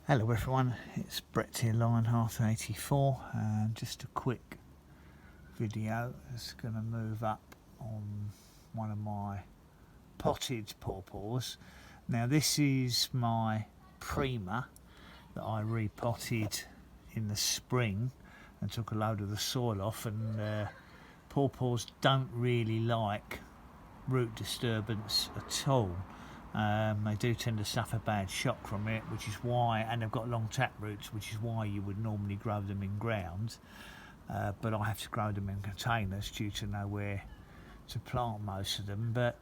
Hello everyone, it's Brett here, Lionheart84, and just a quick video that's going to move up on one of my potted pawpaws. Now this is my Prima that I repotted in the spring and took a load of the soil off, and pawpaws don't really like root disturbance at all. They do tend to suffer bad shock from it, which is why, and they've got long tap roots, which is why you would normally grow them in ground, but I have to grow them in containers due to nowhere to plant most of them. But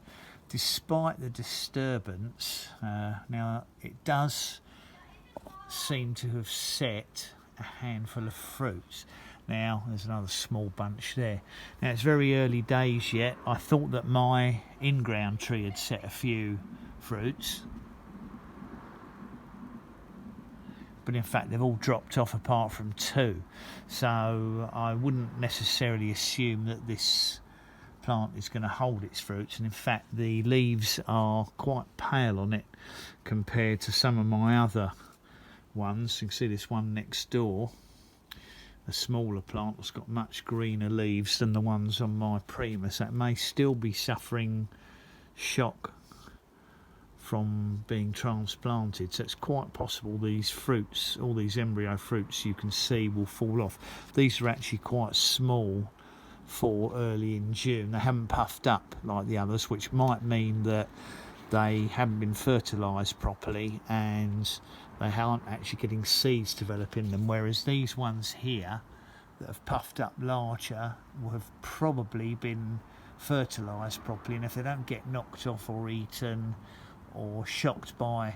despite the disturbance, now it does seem to have set a handful of fruits. Now there's another small bunch there. Now it's very early days yet. I thought that my in-ground tree had set a few fruits, but in fact they've all dropped off apart from two, so I wouldn't necessarily assume that this plant is going to hold its fruits, and in fact the leaves are quite pale on it compared to some of my other ones. You can see this one next door, a smaller plant, that's got much greener leaves than the ones on my Prima, so it may still be suffering shock from being transplanted. So it's quite possible these fruits, all these embryo fruits you can see, will fall off. These are actually quite small for early in June. They haven't puffed up like the others, which might mean that they haven't been fertilised properly and they aren't actually getting seeds develop in them, whereas these ones here that have puffed up larger will have probably been fertilised properly, and if they don't get knocked off or eaten or shocked by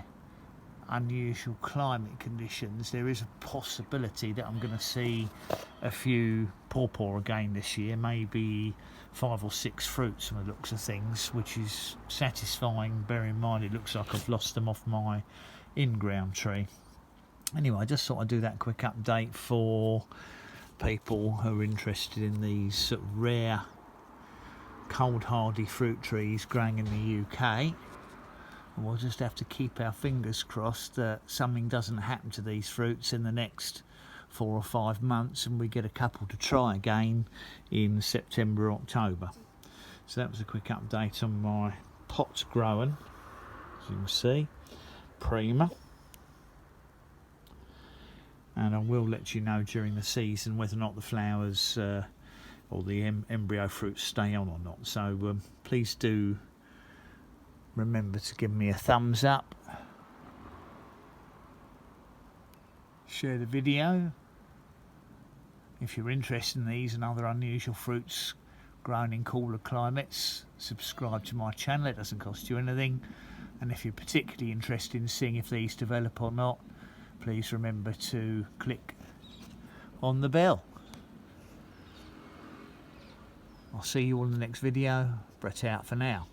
unusual climate conditions, there is a possibility that I'm going to see a few pawpaw again this year, maybe 5 or 6 fruits from the looks of things, which is satisfying, bear in mind it looks like I've lost them off my in-ground tree. Anyway, I just thought I'd do that quick update for people who are interested in these sort of rare cold hardy fruit trees growing in the UK. We'll just have to keep our fingers crossed that something doesn't happen to these fruits in the next 4 or 5 months and we get a couple to try again in September or October. So that was a quick update on my pot growing, as you can see, Prima. And I will let you know during the season whether or not the flowers or the embryo fruits stay on or not. So please do remember to give me a thumbs up, share the video. If you're interested in these and other unusual fruits grown in cooler climates, subscribe to my channel, it doesn't cost you anything. And if you're particularly interested in seeing if these develop or not, please remember to click on the bell. I'll see you all in the next video. Brett out for now.